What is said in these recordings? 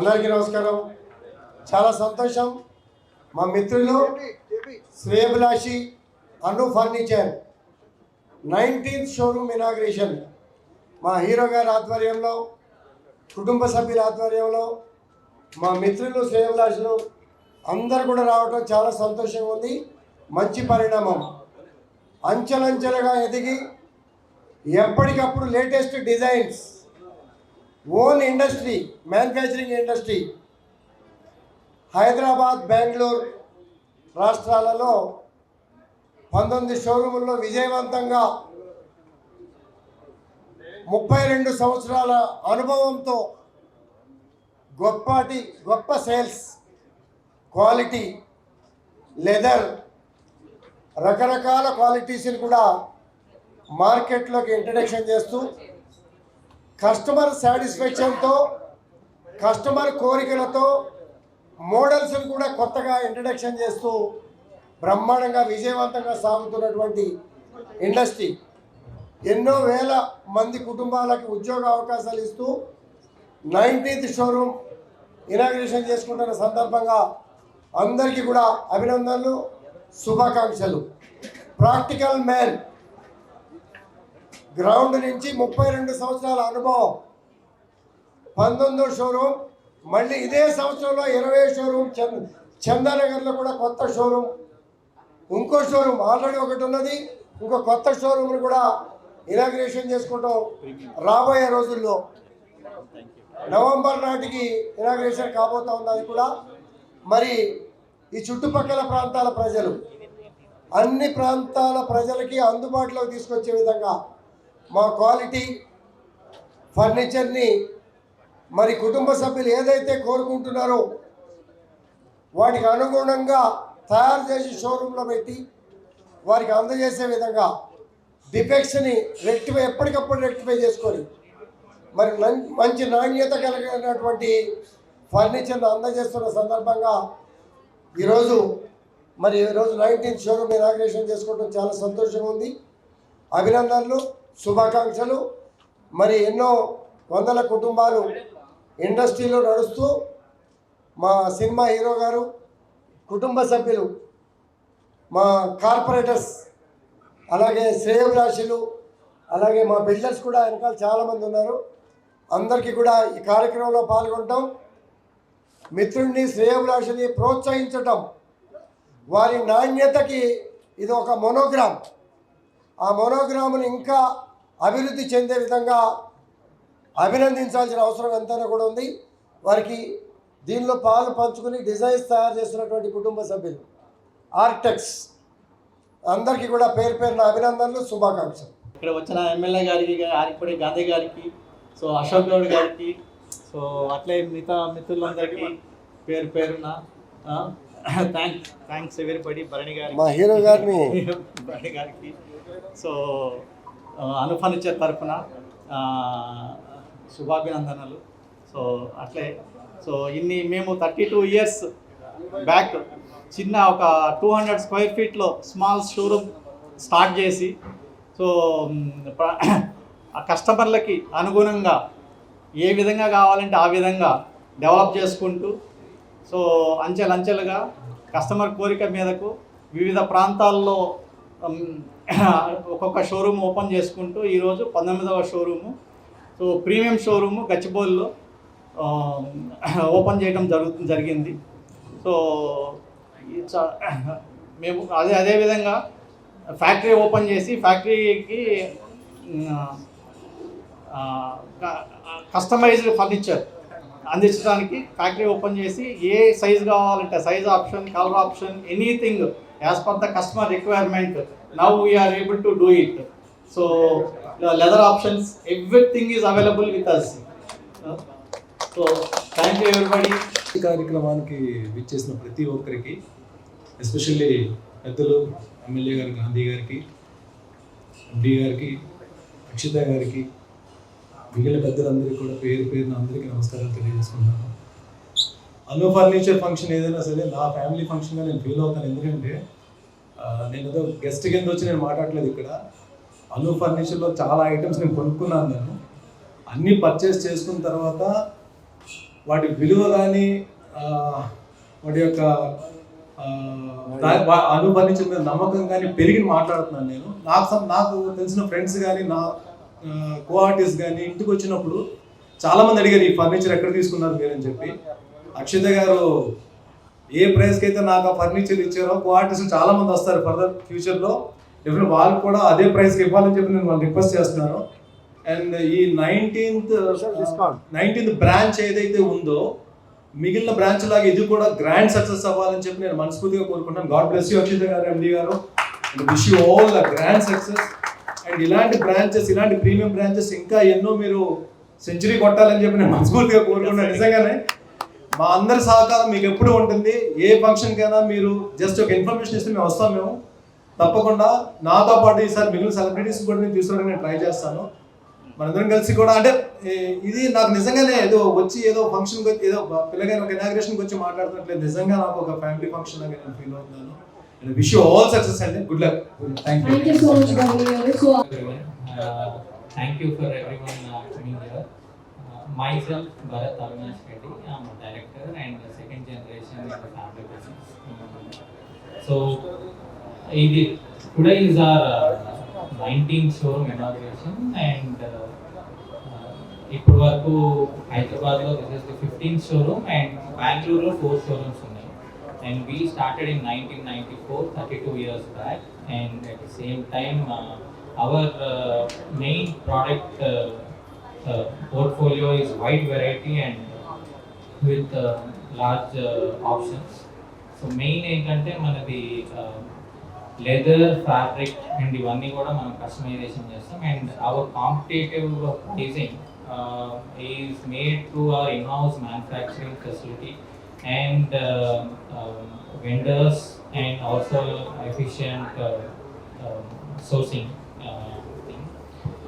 అందరికీ నమస్కారం. చాలా సంతోషం. మా మిత్రులు శ్రేయభిలాషి అను ఫర్నిచర్ 19th షోరూమ్ ఇనాగ్రేషన్ మా హీరో గారి ఆధ్వర్యంలో, కుటుంబ సభ్యుల ఆధ్వర్యంలో, మా మిత్రులు శ్రేయభిలాషులు అందరు కూడా రావడం చాలా సంతోషంగా ఉంది. మంచి పరిణామం. అంచెలంచెలుగా ఎదిగి ఎప్పటికప్పుడు latest designs, own industry, manufacturing industry Hyderabad, Bengaluru రాష్ట్రాలలో 19 షోరూముల్లో విజయవంతంగా 32 సంవత్సరాల అనుభవంతో గొప్ప సేల్స్, క్వాలిటీ, లెదర్, రకరకాల క్వాలిటీస్ని కూడా మార్కెట్లోకి ఇంట్రడక్షన్ చేస్తూ కస్టమర్ సాటిస్ఫాక్షన్తో, కస్టమర్ కోరికలతో మోడల్స్ని కూడా కొత్తగా ఇంట్రడక్షన్ చేస్తూ బ్రహ్మాండంగా విజయవంతంగా సాగుతున్నటువంటి ఇండస్ట్రీ. ఎన్నో వేల మంది కుటుంబాలకు ఉద్యోగ అవకాశాలు ఇస్తూ 19th షోరూమ్ ఇనాగ్రేషన్ చేసుకుంటున్న సందర్భంగా అందరికీ కూడా అభినందనలు, శుభాకాంక్షలు. ప్రాక్టికల్ మ్యాన్, గ్రౌండ్ నుంచి 32 సంవత్సరాల అనుభవం, 19వ షోరూమ్, మళ్ళీ ఇదే సంవత్సరంలో 20వ షోరూమ్ చందానగర్లో కూడా కొత్త షోరూమ్, ఇంకో షోరూమ్ ఆల్రెడీ ఒకటి ఉన్నది, ఇంకో కొత్త షోరూమ్ను కూడా ఇనాగ్రేషన్ చేసుకుంటాం రాబోయే రోజుల్లో. నవంబర్ నాటికి ఇనాగ్రేషన్ కాబోతా ఉంది. అది కూడా మరి ఈ చుట్టుపక్కల ప్రాంతాల ప్రజలు, అన్ని ప్రాంతాల ప్రజలకి అందుబాటులోకి తీసుకొచ్చే విధంగా మా క్వాలిటీ ఫర్నిచర్ని మరి కుటుంబ సభ్యులు ఏదైతే కోరుకుంటున్నారో వాటికి అనుగుణంగా తయారు చేసి షోరూంలో పెట్టి వారికి అందజేసే విధంగా డిఫెక్ట్స్ని ఎప్పటికప్పుడు రెక్టిఫై చేసుకొని మరి మంచి నాణ్యత కలిగినటువంటి ఫర్నిచర్ను అందజేస్తున్న సందర్భంగా ఈరోజు 19th షోరూమ్ ఇనాగ్రేషన్ చేసుకోవడం చాలా సంతోషంగా ఉంది. అభినందనలు, శుభాకాంక్షలు. మరి ఎన్నో వందల కుటుంబాలు ఇండస్ట్రీలో నడుస్తూ మా సినిమా హీరో గారు, కుటుంబ సభ్యులు, మా కార్పొరేటర్స్, అలాగే శ్రేయభిలాషులు, అలాగే మా బిల్డర్స్ కూడా వెనకాల చాలామంది ఉన్నారు. అందరికీ కూడా ఈ కార్యక్రమంలో పాల్గొనటం, మిత్రుడిని శ్రేయభిలాషుని ప్రోత్సహించటం, వారి నాణ్యతకి ఇది ఒక మోనోగ్రామ్. ఆ మోనోగ్రామ్ని ఇంకా అభివృద్ధి చెందే విధంగా అభినందించాల్సిన అవసరం ఎంతైనా కూడా ఉంది. వారికి దీనిలో పాలు పంచుకుని డిజైన్స్ తయారు చేస్తున్నటువంటి కుటుంబ సభ్యులు, ఆర్కిటెక్ట్స్ అందరికీ కూడా పేరు పేరున అభినందనలు, శుభాకాంక్షలు. ఇక్కడ వచ్చిన ఎమ్మెల్యే గారికి, ఆరిపడి గాంధీ గారికి, సో అశోక్ గౌడ్ గారికి, సో అట్లే మిగతా మిత్రులందరికీ పేరు పేరున థ్యాంక్స్ ఎవరిబడి. భరణి గారికి, మా హీరో గారిని భరణి గారికి, సో అను ఫర్నిచర్ తరఫున శుభాభినందనలు. సో అట్లే సో మేము 32 years బ్యాక్ చిన్న ఒక 200 square feet small showroom start చేసి, సో కస్టమర్లకి అనుగుణంగా ఏ విధంగా కావాలంటే ఆ విధంగా డెవలప్ చేసుకుంటూ, సో అంచెలంచెలుగా కస్టమర్ కోరిక మీదకు వివిధ ప్రాంతాల్లో ఒక్కొక్క షోరూమ్ ఓపెన్ చేసుకుంటూ ఈరోజు 19వ షోరూము, సో ప్రీమియం షోరూము గచ్చిబౌలిలో ఓపెన్ చేయడం జరిగింది. సో మేము అదేవిధంగా ఫ్యాక్టరీ ఓపెన్ చేసి ఫ్యాక్టరీకి కస్టమైజ్డ్ ఫర్నిచర్ అందించడానికి ఫ్యాక్టరీ ఓపెన్ చేసి ఏ సైజ్ కావాలంటే size option, colour option, anything as per the customer requirement now we're able to do it. So leather options, everything is available with us. So thank you everybody. ఈ కార్యక్రమానికి విచ్చేసిన ప్రతి ఒక్కరికి, especially పెద్దలు MLA గారు గాంధీ గారికి, ఎండి గారికి, అక్షిత గారికి, మిగిలిన పెద్దలందరికీ కూడా పేరు పేరున అందరికీ నమస్కారాలు తెలియజేసుకుంటాను. అను ఫర్నిచర్ ఫంక్షన్ ఏదైనా సరే నా ఫ్యామిలీ ఫంక్షన్గా నేను ఫీల్ అవుతాను. ఎందుకంటే నేను ఏదో గెస్ట్ కింద వచ్చి నేను మాట్లాడలేదు. ఇక్కడ అను ఫర్నిచర్లో చాలా ఐటమ్స్ నేను కొనుక్కున్నాను. నేను అన్నీ పర్చేస్ చేసుకున్న తర్వాత వాటి విలువ కానీ వాటి యొక్క ఫర్నిచర్ మీద నమ్మకం కానీ పెరిగి మాట్లాడుతున్నాను నేను. నాకు తెలిసిన ఫ్రెండ్స్ కానీ నా కో ఆర్టిస్ట్ కానీ ఇంటికి వచ్చినప్పుడు చాలామంది అడిగారు ఈ ఫర్నిచర్ ఎక్కడ తీసుకున్నారు మీరు అని చెప్పి. అక్షిత గారు ఏ ప్రైస్కి అయితే నాకు ఆ ఫర్నిచర్ ఇచ్చారో కో ఆర్టిస్ట్ చాలామంది వస్తారు ఫర్దర్ ఫ్యూచర్లో, డెఫినెట్ వాళ్ళు కూడా అదే ప్రైస్కి ఇవ్వాలని చెప్పి నేను వాళ్ళు రిక్వెస్ట్ చేస్తున్నాను. అండ్ ఈ 19th బ్రాంచ్ ఏదైతే ఉందో మిగిలిన బ్రాంచ్ లాగా ఇది కూడా గ్రాండ్ సక్సెస్ అవ్వాలని చెప్పి నేను మనస్ఫూర్తిగా కోరుకుంటాను. గాడ్ బ్లెస్ యూ అక్షిత గారు, ఎండి గారు, wish you all a grand success. And ఇలాంటి బ్రాంచెస్, ఇలాంటి ప్రీమియం బ్రాంచెస్ ఇంకా ఎన్నో మీరు సెంచరీ కొట్టాలని చెప్పి నేను మనస్ఫూర్తిగా కోరుకుంటున్నాను. నిజంగానే మా అందరి సహకారం మీకు ఎప్పుడు ఉంటుంది. ఏ ఫంక్షన్కైనా మీరు జస్ట్ ఒక ఇన్ఫర్మేషన్ ఇస్తే మేము వస్తాం. మేము తప్పకుండా నాతో పాటు ఈసారి మిగిలిన సెలబ్రిటీస్ కూడా నేను తీసుకోవడానికి నేను ట్రై చేస్తాను. మనందరం కలిసి కూడా అంటే ఇది నాకు నిజంగానే ఏదో వచ్చి ఏదో ఫంక్షన్కి వచ్చి ఏదో పిల్లగానే ఒక ఇనాగ్రేషన్కి వచ్చి మాట్లాడుతున్నట్లేదు. నిజంగా నాకు ఒక ఫ్యామిలీ ఫంక్షన్ లాగా నేను ఫీల్ అవుతున్నాను. And wish you all success అండి. Good luck. Thank you so much. Thank you for everyone coming here. Myself, Bharat Avinash Reddy, I am a director and the second generation in the family business. So, today is our 19th showroom inauguration, and ఇప్పుడు వరకు హైదరాబాద్లో this is the 15th showroom and బెంగళూరులో 4 showrooms ఉన్నాయి. And we started in 1994, 32 years back, and at the same time our main product portfolio is wide variety and with large options. So main ఏంటంటే మనది leather, fabric and ఇవన్నీ కూడా మనం customization చేస్తాం. And hour competitive pricing is made through our in-house manufacturing facility and vendors and also efficient sourcing thing.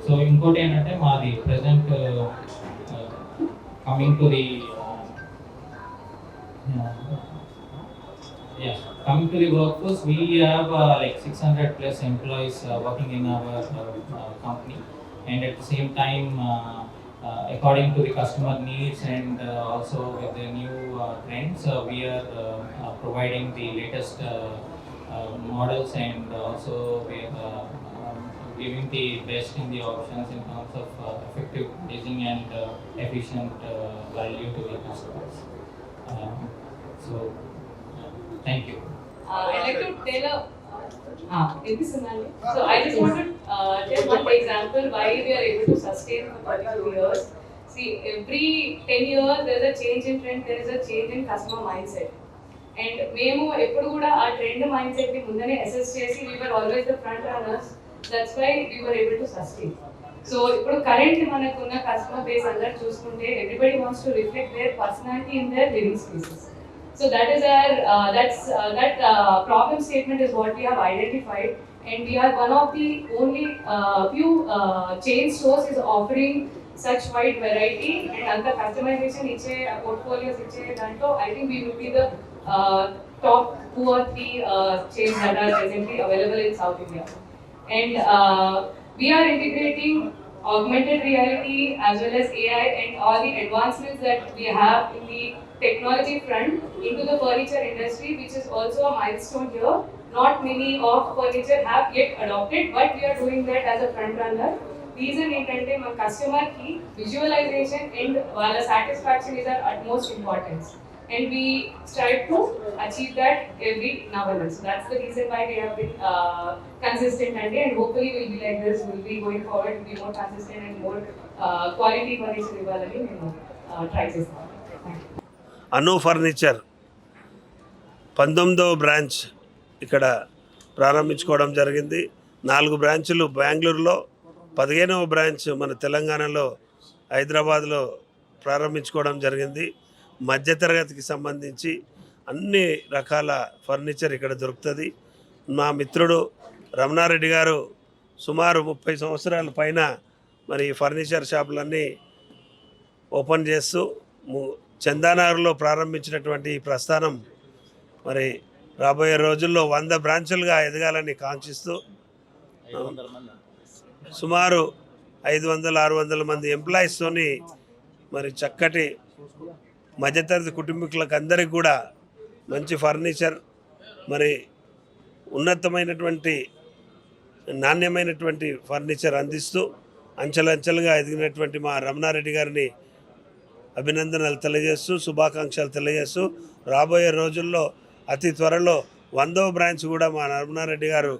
So ఇంకోటి ఏంటంటే మాది present coming to the workforce, we have like 600 plus employees working in our company, and at the same time according to the customer needs and also with the new trends, we are providing the latest models, and also we are giving the best in the options in terms of effective pricing and efficient value to the customers. So thank you. I'd like to tell so I just want to tell one example why we are able to sustain for 32 years. See, every 10 years there is a change in trend, there is a change in customer mindset. And మేము ఎప్పుడు కూడా ఆ trend mind set ని ముందనే assess చేసి we were always the front runners. That's why we were able to sustain. So ఇప్పుడు current మనకున్న customer base అందరూ చూసుకుంటే everybody wants to reflect their personality in their living spaces. So that is our that problem statement is what we have identified, and we are one of the only few chain stores is offering such wide variety and anta customization iche portfolios iche danto. I think we will be the top 2 or 3 chains that are presently available in South India. And we are integrating augmented reality as well as AI and all the advancements that we have in the technology front into the furniture industry, which is also a milestone here. Not many of furniture have yet adopted, but we are doing that as a front runner. Reason ఏంటంటే మన customer కి visualisation and వాళ్ళ satisfaction is our utmost importance, and we strive to achieve that every now and then. So that's the reason why we have been consistent, and hopefully we'll be like this, we'll be going forward to be more consistent and more quality furniture ఇవ్వాలని మేము try చేస్తాం. అను furniture 19వ branch ఇక్కడ ప్రారంభించుకోవడం జరిగింది. 4 బ్రాంచులు బెంగళూరులో, 15వ branch మన తెలంగాణలో హైదరాబాద్లో ప్రారంభించుకోవడం జరిగింది. మధ్యతరగతికి సంబంధించి అన్ని రకాల ఫర్నిచర్ ఇక్కడ దొరుకుతుంది. మా మిత్రుడు రమణారెడ్డి గారు సుమారు 30 సంవత్సరాల పైన మరి ఫర్నిచర్ షాపులన్నీ ఓపెన్ చేస్తూ చందానగర్లో ప్రారంభించినటువంటి ఈ ప్రస్థానం మరి రాబోయే రోజుల్లో 100 బ్రాంచులుగా ఎదగాలని కాంక్షిస్తూ సుమారు 500-600 మంది ఎంప్లాయీస్తోని మరి చక్కటి మధ్యతరగతి కుటుంబీకులకు అందరికీ కూడా మంచి ఫర్నిచర్, మరి ఉన్నతమైనటువంటి నాణ్యమైనటువంటి ఫర్నిచర్ అందిస్తూ అంచెలంచెలుగా ఎదిగినటువంటి మా రమణారెడ్డి గారిని అభినందనలు తెలియజేస్తూ, శుభాకాంక్షలు తెలియజేస్తూ, రాబోయే రోజుల్లో అతి త్వరలో 100వ బ్రాంచ్ కూడా మా రమణారెడ్డి గారు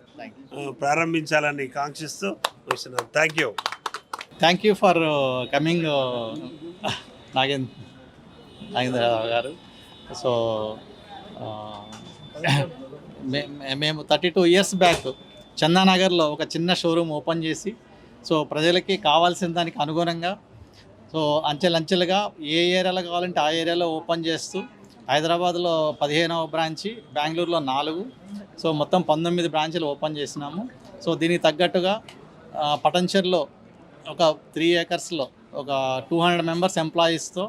ప్రారంభించాలని కాంక్షిస్తూ వస్తున్నాను. Thank you for coming Nagendra Rao గారు. సో మేము 32 ఇయర్స్ బ్యాక్ చందానగర్లో ఒక చిన్న షోరూమ్ ఓపెన్ చేసి, సో ప్రజలకి కావాల్సిన దానికి అనుగుణంగా, సో అంచెలంచెలుగా ఏ ఏరియాలో కావాలంటే ఆ ఏరియాలో ఓపెన్ చేస్తూ, హైదరాబాద్లో 15వ బ్రాంచి, బెంగళూరులో 4, సో మొత్తం 19 బ్రాంచ్లు ఓపెన్ చేసినాము. సో దీనికి తగ్గట్టుగా పటంచెర్లో ఒక 3 acresలో ఒక 200 మెంబర్స్ ఎంప్లాయీస్తో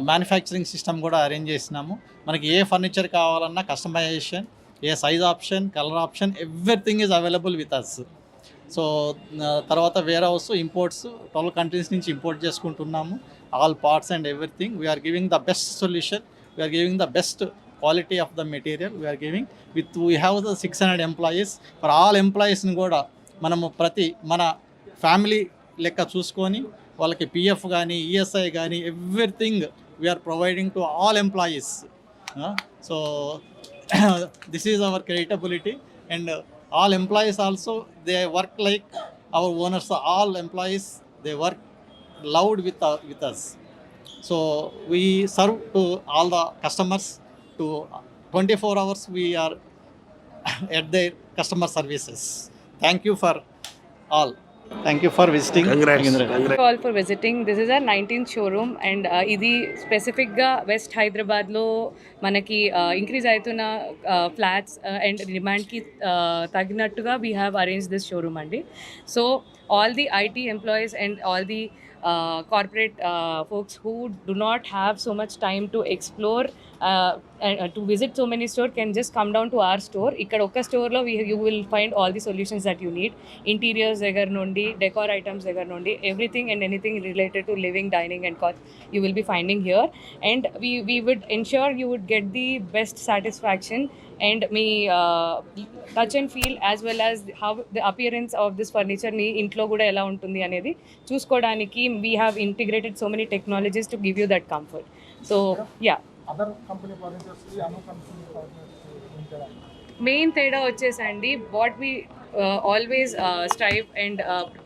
మ్యానుఫ్యాక్చరింగ్ సిస్టమ్ కూడా అరేంజ్ చేసినాము. మనకి ఏ ఫర్నిచర్ కావాలన్నా కస్టమైజేషన్, ఏ size option, colour option, everything is available with us. So తర్వాత వేర్ హౌస్ ఇంపోర్ట్స్ 12 కంట్రీస్ నుంచి ఇంపోర్ట్ చేసుకుంటున్నాము. All parts and everything we're giving the best solution, we're giving the best quality of the material we're giving with we have the 600 employees. For all ఎంప్లాయీస్ని కూడా మనము మన family లెక్క చూసుకొని వాళ్ళకి PF కానీ, ఈఎస్ఐ కానీ, everything we're providing to all employees. So this is our creditability and all employees also, they work like our owners. All employees, they work loud with us. So we serve to all the customers to 24 hours we are at their customer services. Thank you for all. Thank you for visiting. Congrats. All for visiting. This is our 19th showroom and ఇది స్పెసిఫిక్గా west హైదరాబాద్లో మనకి increase అవుతున్న flats and డిమాండ్కి తగినట్టుగా we have arrange this showroom అండి. So all the IT employees and all the corporate folks who do not have so much time to explore and to visit so many stores can just come down to our store. Ikkada oka store lo you will find all the solutions that you need. Interiors దగ్గర నుండి, decor items దగ్గర నుండి, everything and anything related to living, dining and cost you will be finding here. And we would ensure you would get the best satisfaction and me touch and feel as well as how the appearance of this furniture ni intlo kuda ela untundi anedi chuskodaniki we have integrated so many technologies to give you that comfort. So yeah, other company furnitures ki anu company furnitures main theda vachesandi what we always strive and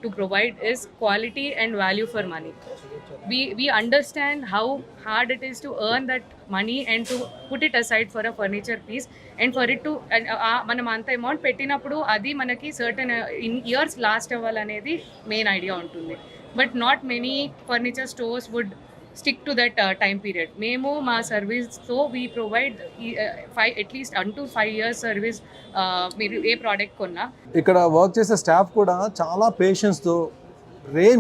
to provide is quality and value for money. We understand how hard it is to earn that money and to put it aside for a furniture piece and for it to మనం అంత amount పెట్టినప్పుడు అది మనకి certain in years last అవ్వాలనేది main idea ఉంటుంది. But not many furniture stores would stick to that time period. మేము మా సర్వీస్తో we provide at least 1 to 5 years service. మీరు ఏ ప్రోడక్ట్ కొన్నా ఇక్కడ వర్క్ చేసే స్టాఫ్ కూడా చాలా పేషెన్స్తో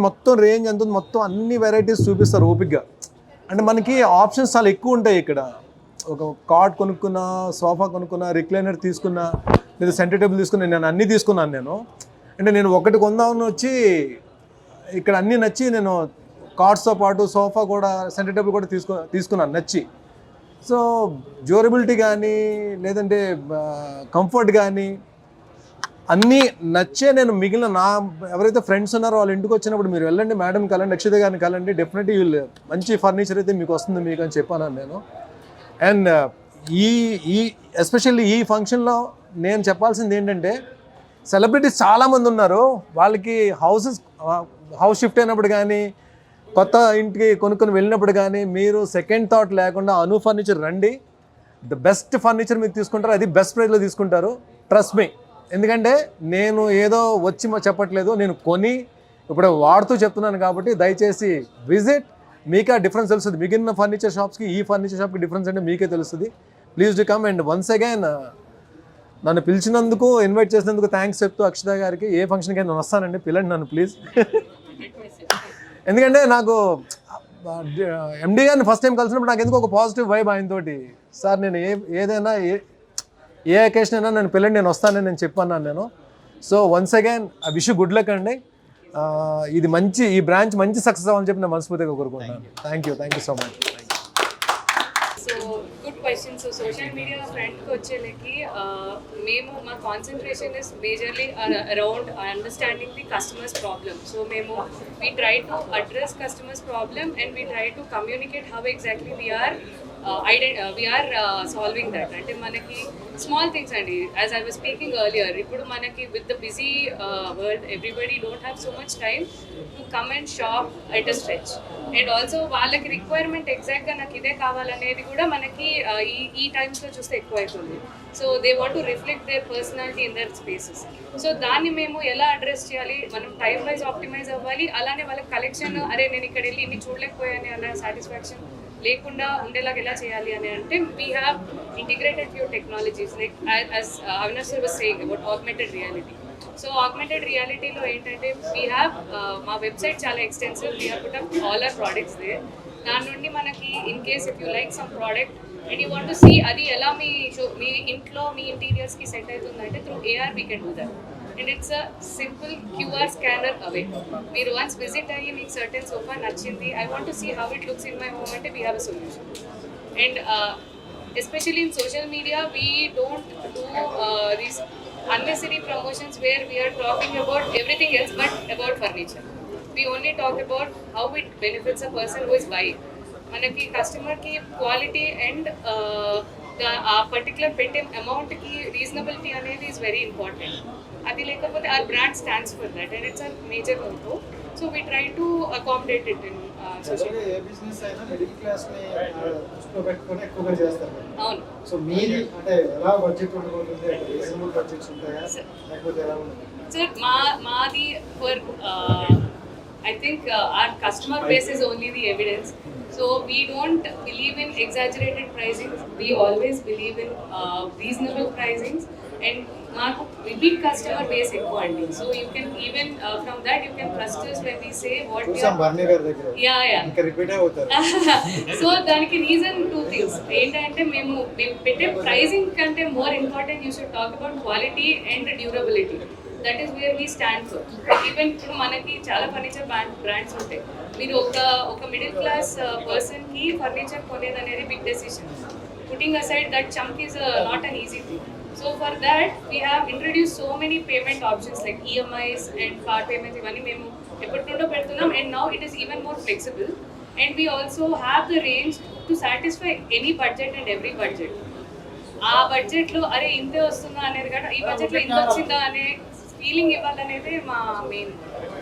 మొత్తం రేంజ్ ఎంత ఉంది, మొత్తం అన్ని వెరైటీస్ చూపిస్తారు ఓపిక్గా. అంటే మనకి ఆప్షన్స్ చాలా ఎక్కువ ఉంటాయి ఇక్కడ. ఒక కాట్ కొనుక్కున్నా, సోఫా కొనుక్కున్నా, రిక్లైనర్ తీసుకున్నా, లేదా సెంటర్ టేబుల్ తీసుకున్నా, నేను అన్నీ తీసుకున్నాను. నేను ఒకటి కొందామని వచ్చి ఇక్కడ అన్నీ నచ్చి నేను కార్డ్స్తో పాటు సోఫా కూడా, సెంటర్ టేబుల్ కూడా తీసుకున్నాను నచ్చి. సో డ్యూరబిలిటీ కానీ, లేదంటే కంఫర్ట్ కానీ అన్నీ నచ్చే నేను మిగిలిన ఎవరైతే ఫ్రెండ్స్ ఉన్నారో వాళ్ళ ఇంటికి వచ్చినప్పుడు మీరు వెళ్ళండి, మేడం కలండి, అక్షిత గారిని కలండి, డెఫినెట్లీ వీళ్ళు మంచి ఫర్నిచర్ అయితే మీకు వస్తుంది మీకు అని చెప్పాను నేను. అండ్ ఈ ఎస్పెషల్లీ ఈ ఫంక్షన్లో నేను చెప్పాల్సింది ఏంటంటే, సెలబ్రిటీస్ చాలామంది ఉన్నారు. వాళ్ళకి హౌస్ షిఫ్ట్ అయినప్పుడు కానీ, కొత్త ఇంటికి కొనుక్కొని వెళ్ళినప్పుడు కానీ మీరు సెకండ్ థాట్ లేకుండా అను ఫర్నిచర్ రండి. ద బెస్ట్ ఫర్నిచర్ మీకు తీసుకుంటారు, అది బెస్ట్ ప్రైస్లో తీసుకుంటారు. Trust me. ఎందుకంటే నేను ఏదో వచ్చి చెప్పట్లేదు, నేను కొని ఇప్పుడు వాడుతూ చెప్తున్నాను. కాబట్టి దయచేసి విజిట్, మీకే ఆ డిఫరెన్స్ తెలుస్తుంది. మిగిలిన ఫర్నిచర్ షాప్స్కి ఈ ఫర్నిచర్ షాప్కి డిఫరెన్స్ అంటే మీకే తెలుస్తుంది. Please do come. And once again నన్ను పిలిచినందుకు, ఇన్వైట్ చేసినందుకు థ్యాంక్స్ చెప్తూ అక్షిత గారికి, ఏ ఫంక్షన్కి నేను వస్తానండి, పిలండి నన్ను ప్లీజ్. ఎందుకంటే నాకు ఎండి గారిని ఫస్ట్ టైం కలిసినప్పుడు నాకు ఎందుకు ఒక పాజిటివ్ వైబ్ ఆయనతోటి. సార్ నేను ఏదైనా ఏ అకేషన్ అయినా నేను పిల్లండి, నేను వస్తానని నేను చెప్పన్నాను నేను. So once again I wish you good luck అండి. ఈ బ్రాంచ్ మంచి సక్సెస్ అవ్వాలని చెప్పి నేను మనస్ఫూర్తిగా కోరుకుంటున్నాను. Thank you so much. Good question. So social media ఫ్రంట్కి వచ్చేలకి మేము మా concentration is majorly around understanding the customers problem. So మేము we try to address customers problem and we try to communicate how exactly we're solving that. అంటే మనకి small things అండి, as I was speaking earlier, ఇప్పుడు మనకి with the busy world everybody don't have so much time to come and shop at a stretch. And also వాళ్ళకి requirement ఎగ్జాక్ట్గా నాకు ఇదే కావాలనేది కూడా మనకి ఈ టైమ్స్లో చూస్తే ఎక్కువ అవుతుంది. So they want to reflect their personality in their spaces. So దాన్ని మేము ఎలా అడ్రస్ చేయాలి, మనం టైం వైజ్ ఆప్టిమైజ్ అవ్వాలి, అలానే వాళ్ళకి కలెక్షన్ అరే నేను ఇక్కడ వెళ్ళి ఇన్ని చూడలేకపోయాను అన్న సాటిస్ఫాక్షన్ లేకుండా ఉండేలాగా ఎలా చేయాలి అని అంటే we have integrated few technologies like as Avinash sir was saying about augmented reality. So augmented రియాలిటీలో ఏంటంటే వీ హ్యావ్ మా వెబ్సైట్ చాలా extensive, we have put up all our products there. దాని నుండి మనకి in case if you like some product and you want to see అది ఎలా మీ ఇంట్లో మీ ఇంటీరియర్స్కి సెట్ అవుతుందంటే through AR we can do that. And it's a simple QR scanner అవే. మీరు వన్స్ విజిట్ అయ్యి మీకు సర్టెన్ సోఫా నచ్చింది, I want to see how it looks in my home అంటే we have a solution. And especially in social media, we don't do these unnecessary promotions where we are talking about everything else but about furniture. We only talk about how it benefits a person who is buying. మనకి కస్టమర్కి quality and ఆ particular పెట్టే అమౌంట్కి reasonability అనేది is very important. అది లేకపోతే our brand stands for that and it's a major motto. So we try to accommodate it in social media. A business అయినా middle class ని దృష్టిలో పెట్టుకొని ఎక్కువగా చేస్తారు కదా. అవును. సో మీది అంటే ఎలా బడ్జెట్ ఉండబోతుంది, అంటే రీజనబుల్ బడ్జెట్స్ ఉంటాయా లేకపోతే ఎలా ఉంటుంది? Sir, Maadi for I think our customer base is only the evidence. So we don't believe in exaggerated pricing. We always believe in reasonable pricings. And మాకు రిపీట్ కస్టమర్ బేస్ ఎక్కువ అండి. So you can even from that you can trust us when we say what we చూసాం బర్నీ గారి దగ్గర. Yeah ఇంకా repeat అవుతారు. So దానికి reason 2 things ఏంటంటే మేము పెట్టే ప్రైజింగ్ కంటే more important you should talk about quality and durability. That is where we stand for. Even ఇప్పుడు మనకి చాలా ఫర్నిచర్ బ్రాండ్స్ ఉంటాయి. మీరు ఒక మిడిల్ క్లాస్ పర్సన్కి ఫర్నిచర్ కొనేది అనేది big decision. Putting aside that chunk is not an easy thing. So for that we have introduced so many payment options like EMIs and card payments. ఇవన్నీ మేము ఎప్పటి నుండో పెడుతున్నాం and now it is even more flexible and we also have the range to satisfy any budget and every budget. ఆ బడ్జెట్లో అరే ఇంతే వస్తుందా అనేది కాదు, ఈ బడ్జెట్లో ఇంత వచ్చిందా అనే ఫీలింగ్ ఇవ్వాలనేది మా మెయిన్.